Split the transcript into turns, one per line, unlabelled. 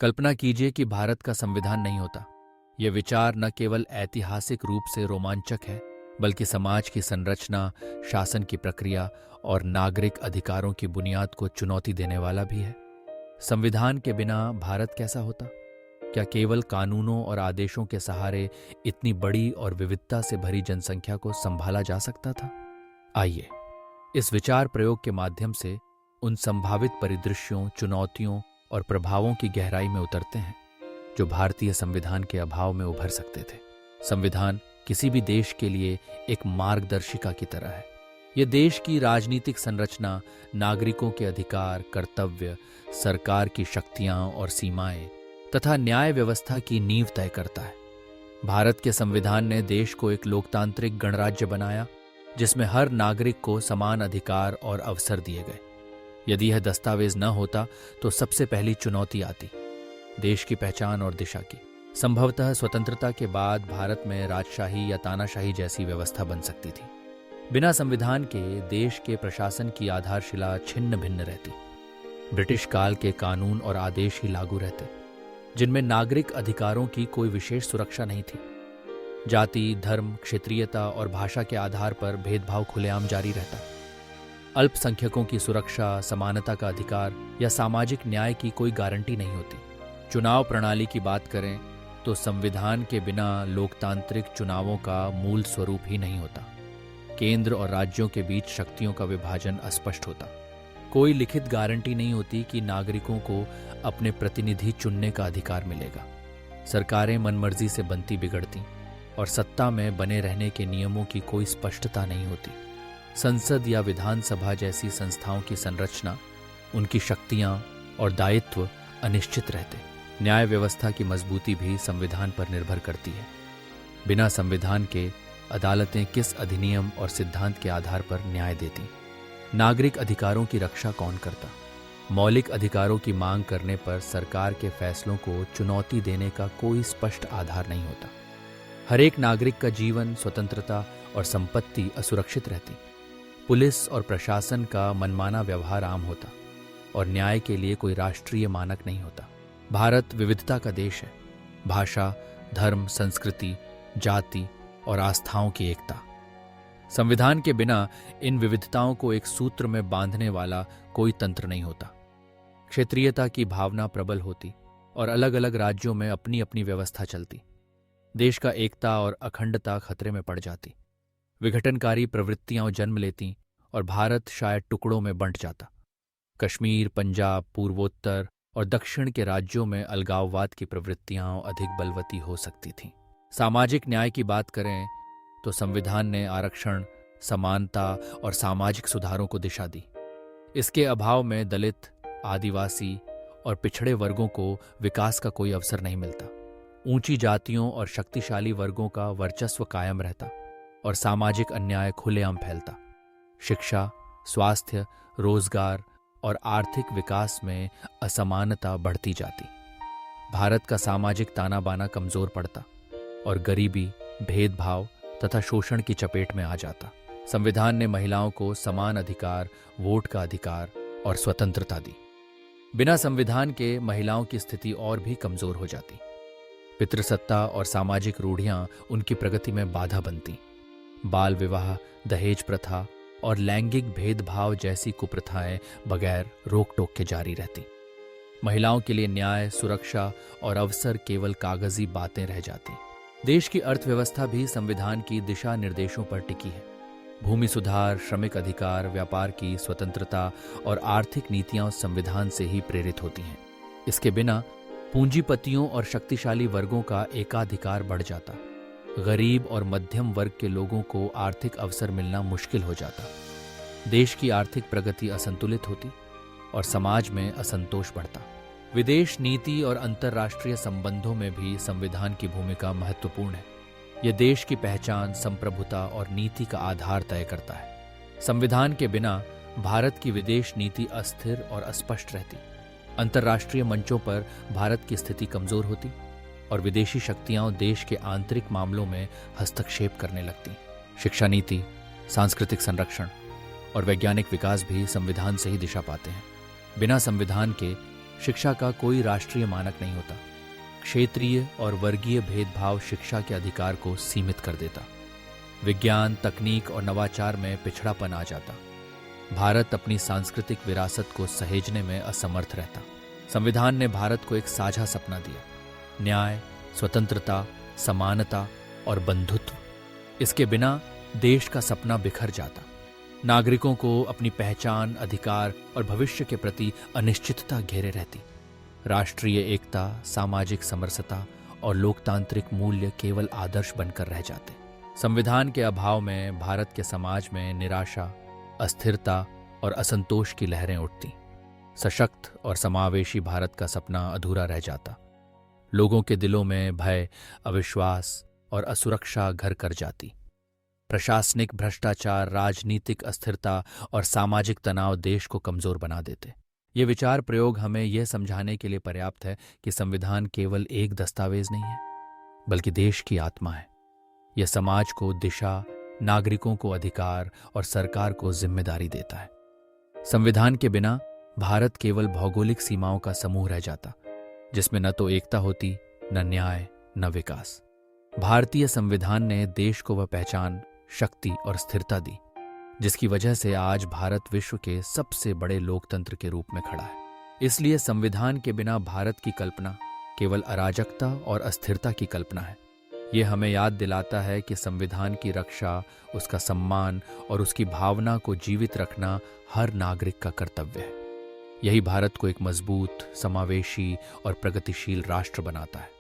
कल्पना कीजिए कि भारत का संविधान नहीं होता। यह विचार न केवल ऐतिहासिक रूप से रोमांचक है, बल्कि समाज की संरचना, शासन की प्रक्रिया और नागरिक अधिकारों की बुनियाद को चुनौती देने वाला भी है। संविधान के बिना भारत कैसा होता? क्या केवल कानूनों और आदेशों के सहारे इतनी बड़ी और विविधता से भरी जनसंख्या को संभाला जा सकता था? आइए इस विचार प्रयोग के माध्यम से उन संभावित परिदृश्यों, चुनौतियों और प्रभावों की गहराई में उतरते हैं जो भारतीय संविधान के अभाव में उभर सकते थे। संविधान किसी भी देश के लिए एक मार्गदर्शिका की तरह है। यह देश की राजनीतिक संरचना, नागरिकों के अधिकार, कर्तव्य, सरकार की शक्तियां और सीमाएं तथा न्याय व्यवस्था की नींव तय करता है। भारत के संविधान ने देश को एक लोकतांत्रिक गणराज्य बनाया, जिसमें हर नागरिक को समान अधिकार और अवसर दिए गए। यदि यह दस्तावेज न होता तो सबसे पहली चुनौती आती देश की पहचान और दिशा की। संभवतः स्वतंत्रता के बाद भारत में राजशाही या तानाशाही जैसी व्यवस्था बन सकती थी। बिना संविधान के देश के प्रशासन की आधारशिला छिन्न भिन्न रहती। ब्रिटिश काल के कानून और आदेश ही लागू रहते, जिनमें नागरिक अधिकारों की कोई विशेष सुरक्षा नहीं थी। जाति, धर्म, क्षेत्रीयता और भाषा के आधार पर भेदभाव खुलेआम जारी रहता। अल्पसंख्यकों की सुरक्षा, समानता का अधिकार या सामाजिक न्याय की कोई गारंटी नहीं होती। चुनाव प्रणाली की बात करें तो संविधान के बिना लोकतांत्रिक चुनावों का मूल स्वरूप ही नहीं होता। केंद्र और राज्यों के बीच शक्तियों का विभाजन अस्पष्ट होता। कोई लिखित गारंटी नहीं होती कि नागरिकों को अपने प्रतिनिधि चुनने का अधिकार मिलेगा। सरकारें मनमर्जी से बनती बिगड़ती और सत्ता में बने रहने के नियमों की कोई स्पष्टता नहीं होती। संसद या विधानसभा जैसी संस्थाओं की संरचना, उनकी शक्तियां और दायित्व अनिश्चित रहते। न्याय व्यवस्था की मजबूती भी संविधान पर निर्भर करती है। बिना संविधान के अदालतें किस अधिनियम और सिद्धांत के आधार पर न्याय देती? नागरिक अधिकारों की रक्षा कौन करता? मौलिक अधिकारों की मांग करने पर सरकार के फैसलों को चुनौती देने का कोई स्पष्ट आधार नहीं होता। हर एक नागरिक का जीवन, स्वतंत्रता और संपत्ति असुरक्षित रहती। पुलिस और प्रशासन का मनमाना व्यवहार आम होता और न्याय के लिए कोई राष्ट्रीय मानक नहीं होता। भारत विविधता का देश है। भाषा, धर्म, संस्कृति, जाति और आस्थाओं की एकता। संविधान के बिना इन विविधताओं को एक सूत्र में बांधने वाला कोई तंत्र नहीं होता। क्षेत्रीयता की भावना प्रबल होती और अलग अलग राज्यों में अपनी अपनी व्यवस्था चलती। देश का एकता और अखंडता खतरे में पड़ जाती। विघटनकारी प्रवृत्तियां जन्म लेती और भारत शायद टुकड़ों में बंट जाता। कश्मीर, पंजाब, पूर्वोत्तर और दक्षिण के राज्यों में अलगाववाद की प्रवृत्तियां अधिक बलवती हो सकती थीं। सामाजिक न्याय की बात करें तो संविधान ने आरक्षण, समानता और सामाजिक सुधारों को दिशा दी। इसके अभाव में दलित, आदिवासी और पिछड़े वर्गों को विकास का कोई अवसर नहीं मिलता। ऊंची जातियों और शक्तिशाली वर्गों का वर्चस्व कायम रहता और सामाजिक अन्याय खुलेआम फैलता। शिक्षा, स्वास्थ्य, रोजगार और आर्थिक विकास में असमानता बढ़ती जाती। भारत का सामाजिक ताना बाना कमजोर पड़ता और गरीबी, भेदभाव तथा शोषण की चपेट में आ जाता। संविधान ने महिलाओं को समान अधिकार, वोट का अधिकार और स्वतंत्रता दी। बिना संविधान के महिलाओं की स्थिति और भी कमजोर हो जाती। पितृसत्ता और सामाजिक रूढ़ियां उनकी प्रगति में बाधा बनती। बाल विवाह, दहेज प्रथा और लैंगिक भेदभाव जैसी कुप्रथाएं बगैर रोक टोक के जारी रहती। महिलाओं के लिए न्याय, सुरक्षा और अवसर केवल कागजी बातें रह जाती। देश की अर्थव्यवस्था भी संविधान की दिशा निर्देशों पर टिकी है। भूमि सुधार, श्रमिक अधिकार, व्यापार की स्वतंत्रता और आर्थिक नीतियां संविधान से ही प्रेरित होती हैं। इसके बिना पूंजीपतियों और शक्तिशाली वर्गों का एकाधिकार बढ़ जाता। गरीब और मध्यम वर्ग के लोगों को आर्थिक अवसर मिलना मुश्किल हो जाता। देश की आर्थिक प्रगति असंतुलित होती और समाज में असंतोष बढ़ता। विदेश नीति और अंतर्राष्ट्रीय संबंधों में भी संविधान की भूमिका महत्वपूर्ण है। यह देश की पहचान, संप्रभुता और नीति का आधार तय करता है। संविधान के बिना भारत की विदेश नीति अस्थिर और अस्पष्ट रहती। अंतर्राष्ट्रीय मंचों पर भारत की स्थिति कमजोर होती और विदेशी शक्तियां देश के आंतरिक मामलों में हस्तक्षेप करने लगती। शिक्षा नीति, सांस्कृतिक संरक्षण और वैज्ञानिक विकास भी संविधान से ही दिशा पाते हैं। बिना संविधान के शिक्षा का कोई राष्ट्रीय मानक नहीं होता। क्षेत्रीय और वर्गीय भेदभाव शिक्षा के अधिकार को सीमित कर देता। विज्ञान, तकनीक और नवाचार में पिछड़ापन आ जाता। भारत अपनी सांस्कृतिक विरासत को सहेजने में असमर्थ रहता। संविधान ने भारत को एक साझा सपना दिया, न्याय, स्वतंत्रता, समानता और बंधुत्व। इसके बिना देश का सपना बिखर जाता। नागरिकों को अपनी पहचान, अधिकार और भविष्य के प्रति अनिश्चितता घेरे रहती। राष्ट्रीय एकता, सामाजिक समरसता और लोकतांत्रिक मूल्य केवल आदर्श बनकर रह जाते। संविधान के अभाव में भारत के समाज में निराशा, अस्थिरता और असंतोष की लहरें उठती। सशक्त और समावेशी भारत का सपना अधूरा रह जाता। लोगों के दिलों में भय, अविश्वास और असुरक्षा घर कर जाती। प्रशासनिक भ्रष्टाचार, राजनीतिक अस्थिरता और सामाजिक तनाव देश को कमजोर बना देते। ये विचार प्रयोग हमें यह समझाने के लिए पर्याप्त है कि संविधान केवल एक दस्तावेज नहीं है, बल्कि देश की आत्मा है। यह समाज को दिशा, नागरिकों को अधिकार और सरकार को जिम्मेदारी देता है। संविधान के बिना भारत केवल भौगोलिक सीमाओं का समूह रह जाता, जिसमें न तो एकता होती, न न्याय, न विकास। भारतीय संविधान ने देश को वह पहचान, शक्ति और स्थिरता दी, जिसकी वजह से आज भारत विश्व के सबसे बड़े लोकतंत्र के रूप में खड़ा है। इसलिए संविधान के बिना भारत की कल्पना केवल अराजकता और अस्थिरता की कल्पना है। यह हमें याद दिलाता है कि संविधान की रक्षा, उसका सम्मान और उसकी भावना को जीवित रखना हर नागरिक का कर्तव्य है। यही भारत को एक मजबूत, समावेशी और प्रगतिशील राष्ट्र बनाता है।